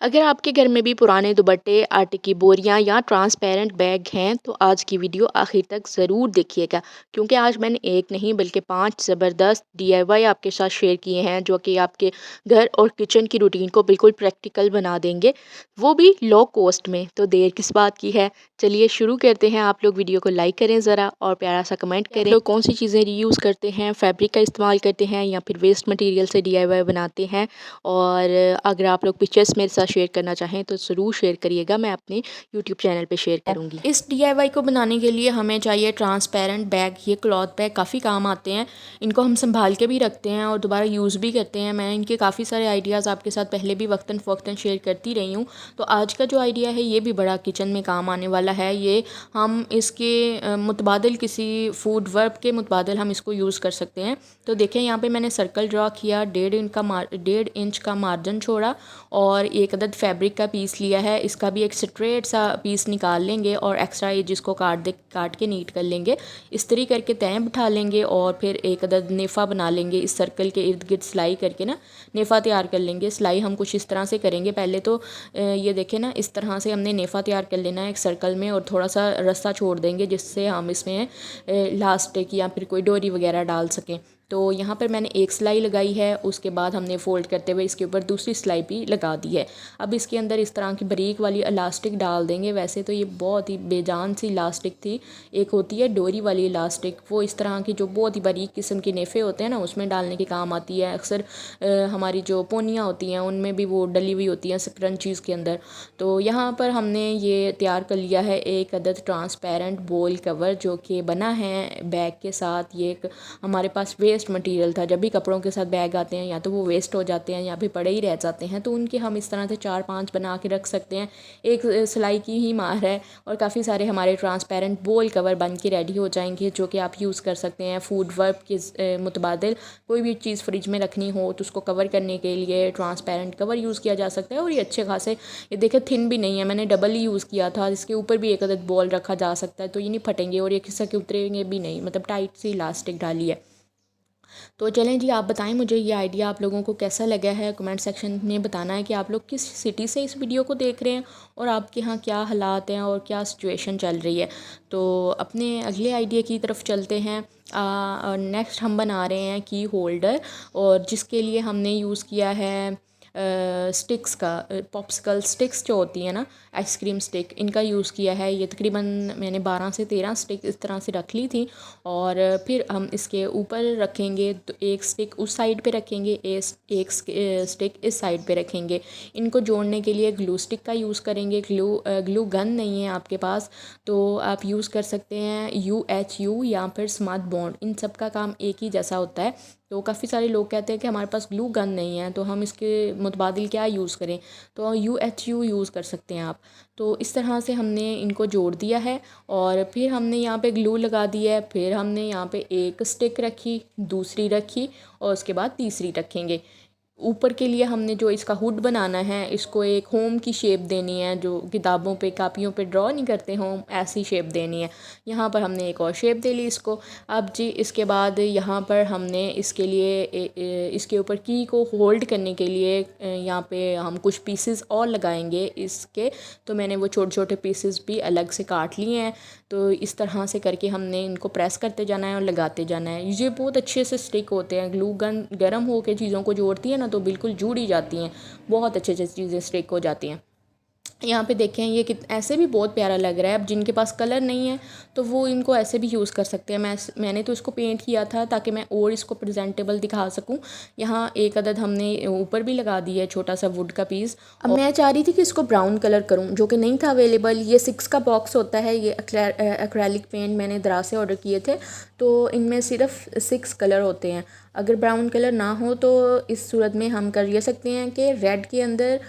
अगर आपके घर में भी पुराने दुपट्टे, आटे की बोरियां या ट्रांसपेरेंट बैग हैं तो आज की वीडियो आखिर तक ज़रूर देखिएगा, क्योंकि आज मैंने एक नहीं बल्कि 5 ज़बरदस्त डीआईवाई आपके साथ शेयर किए हैं जो कि आपके घर और किचन की रूटीन को बिल्कुल प्रैक्टिकल बना देंगे, वो भी लो कॉस्ट में। तो देर किस बात की है, चलिए शुरू करते हैं। आप लोग वीडियो को लाइक करें ज़रा और प्यारा सा कमेंट करें। आप लोग कौन सी चीज़ें रीयूज़ करते हैं, फैब्रिक का इस्तेमाल करते हैं या फिर वेस्ट मटेरियल से डीआईवाई बनाते हैं। और अगर आप लोग पिक्चर्स मेरे साथ शेयर करना चाहें तो ज़रूर शेयर करिएगा, मैं अपने यूट्यूब चैनल पे शेयर करूँगी। इस डीआईवाई को बनाने के लिए हमें चाहिए ट्रांसपेरेंट बैग। ये क्लॉथ बैग काफ़ी काम आते हैं, इनको हम संभाल के भी रखते हैं और दोबारा यूज़ भी करते हैं। मैं इनके काफ़ी सारे आइडियाज़ आपके साथ पहले भी वक्तन फ़वक्तन शेयर करती रही हूँ। तो आज का जो आइडिया है ये भी बड़ा किचन में काम आने वाला है। ये हम इसके मुतबादिल किसी फूड वर्ब के मुतबादिल हम इसको यूज़ कर सकते हैं। तो देखें यहाँ पे मैंने सर्कल ड्रा किया, 1.5 इंच का मार्जिन छोड़ा और एक अदद फैब्रिक का पीस लिया है। इसका भी एक स्ट्रेट सा पीस निकाल लेंगे और एक्स्ट्रा एज इसको काट के नीट कर लेंगे। इस तरीके करके तय बिठा लेंगे और फिर एक अदद नेफ़ा बना लेंगे। इस सर्कल के इर्द गिर्द सिलाई करके ना नेफ़ा तैयार कर लेंगे। सिलाई हम कुछ इस तरह से करेंगे। पहले तो ये देखें ना, इस तरह से हमने नेफ़ा तैयार कर लेना है एक सर्कल में और थोड़ा सा रास्ता छोड़ देंगे जिससे हम इसमें इलास्टिक या फिर कोई डोरी वगैरह डाल सकें। तो यहाँ पर मैंने एक सिलाई लगाई है, उसके बाद हमने फ़ोल्ड करते हुए इसके ऊपर दूसरी सिलाई भी लगा दी है। अब इसके अंदर इस तरह की बारीक वाली इलास्टिक डाल देंगे। वैसे तो ये बहुत ही बेजान सी इलास्टिक थी। एक होती है डोरी वाली इलास्टिक, वो इस तरह की जो बहुत ही बारीक किस्म के नेफ़े होते हैं ना, उसमें डालने के काम आती है। अक्सर हमारी जो पोनियाँ होती हैं उनमें भी वो डली हुई होती हैं स्क्रंचीज़ के अंदर। तो यहाँ पर हमने ये तैयार कर लिया है एक अदद ट्रांसपेरेंट बॉल कवर जो कि बना है बैग के साथ। ये एक हमारे पास वेस्ट मटेरियल था। जब भी कपड़ों के साथ बैग आते हैं या तो वो वेस्ट हो जाते हैं या फिर पड़े ही रह जाते हैं, तो उनके हम इस तरह से 4-5 बना के रख सकते हैं। एक सिलाई की ही मार है और काफ़ी सारे हमारे ट्रांसपेरेंट बॉल कवर बन के रेडी हो जाएंगे जो कि आप यूज़ कर सकते हैं फूड वर्ब के मुतबादिल। कोई भी चीज़ फ्रिज में रखनी हो तो उसको कवर करने के लिए ट्रांसपेरेंट कवर यूज़ किया जा सकता है। और ये अच्छे खासे, ये देखें थिन भी नहीं है, मैंने डबल ही यूज़ किया था। इसके ऊपर भी एक अदद बॉल रखा जा सकता है तो ये नहीं फटेंगे और ये खिसक के उतरेंगे भी नहीं, मतलब टाइट सी इलास्टिक डाली है। तो चलें जी, आप बताएं मुझे ये आइडिया आप लोगों को कैसा लगा है। कमेंट सेक्शन में बताना है कि आप लोग किस सिटी से इस वीडियो को देख रहे हैं और आपके यहाँ क्या हालात हैं और क्या सिचुएशन चल रही है। तो अपने अगले आइडिया की तरफ चलते हैं। नेक्स्ट हम बना रहे हैं की होल्डर, और जिसके लिए हमने यूज़ किया है स्टिक्स का, पॉप्सिकल स्टिक्स जो होती है ना, आइसक्रीम स्टिक, इनका यूज़ किया है। ये तकरीबन मैंने 12 से 13 स्टिक इस तरह से रख ली थी। और फिर हम इसके ऊपर रखेंगे तो एक स्टिक उस साइड पे रखेंगे, एक स्टिक इस साइड पे रखेंगे। इनको जोड़ने के लिए ग्लू स्टिक का यूज़ करेंगे। ग्लू गन नहीं है आपके पास तो आप यूज़ कर सकते हैं UHU या फिर स्मार्ट बॉन्ड। इन सब का काम एक ही जैसा होता है। तो काफ़ी सारे लोग कहते हैं कि हमारे पास ग्लू गन नहीं है तो हम इसके मुतबादिल क्या यूज़ करें, तो UHU यूज़ कर सकते हैं आप। तो इस तरह से हमने इनको जोड़ दिया है और फिर हमने यहाँ पे ग्लू लगा दी है। फिर हमने यहाँ पे एक स्टिक रखी, दूसरी रखी और उसके बाद तीसरी रखेंगे। ऊपर के लिए हमने जो इसका हुड बनाना है, इसको एक होम की शेप देनी है, जो किताबों पे कापियों पे ड्रॉ नहीं करते होम, ऐसी शेप देनी है। यहाँ पर हमने एक और शेप दे ली इसको। अब जी इसके बाद यहाँ पर हमने इसके लिए इसके ऊपर की को होल्ड करने के लिए यहाँ पे हम कुछ पीसेस और लगाएंगे इसके। तो मैंने वो छोटे छोटे पीसेस भी अलग से काट लिए हैं। तो इस तरह से करके हमने इनको प्रेस करते जाना है और लगाते जाना है। ये बहुत अच्छे से स्टिक होते हैं। ग्लू गन गर्म हो के चीज़ों को जोड़ती है ना तो बिल्कुल जुड़ ही जाती हैं, बहुत अच्छे अच्छे चीज़ें स्टिक हो जाती हैं। यहाँ पे देखें ये ऐसे भी बहुत प्यारा लग रहा है। अब जिनके पास कलर नहीं है तो वो इनको ऐसे भी यूज़ कर सकते हैं। मैंने तो इसको पेंट किया था ताकि मैं और इसको प्रेजेंटेबल दिखा सकूं। यहाँ एक अदद हमने ऊपर भी लगा दिया है छोटा सा वुड का पीस। अब मैं चाह रही थी कि इसको ब्राउन कलर करूं जो कि नहीं था अवेलेबल। ये 6 का बॉक्स होता है, ये एक्रेलिक पेंट मैंने दराज से ऑर्डर किए थे। तो इनमें सिर्फ 6 कलर होते हैं। अगर ब्राउन कलर ना हो तो इस सूरत में हम कर ये सकते हैं कि रेड के अंदर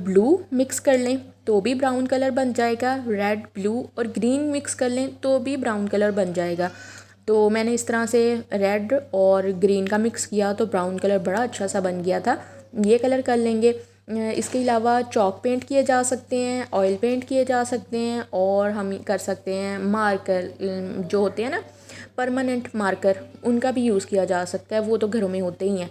ब्लू मिक्स कर लें तो भी ब्राउन कलर बन जाएगा। रेड, ब्लू और ग्रीन मिक्स कर लें तो भी ब्राउन कलर बन जाएगा। तो मैंने इस तरह से रेड और ग्रीन का मिक्स किया तो ब्राउन कलर बड़ा अच्छा सा बन गया था। ये कलर कर लेंगे। इसके अलावा चॉक पेंट किए जा सकते हैं, ऑयल पेंट किए जा सकते हैं और हम कर सकते हैं मार्कर जो होते हैं ना परमानेंट मार्कर, उनका भी यूज़ किया जा सकता है। वो तो घरों में होते ही हैं,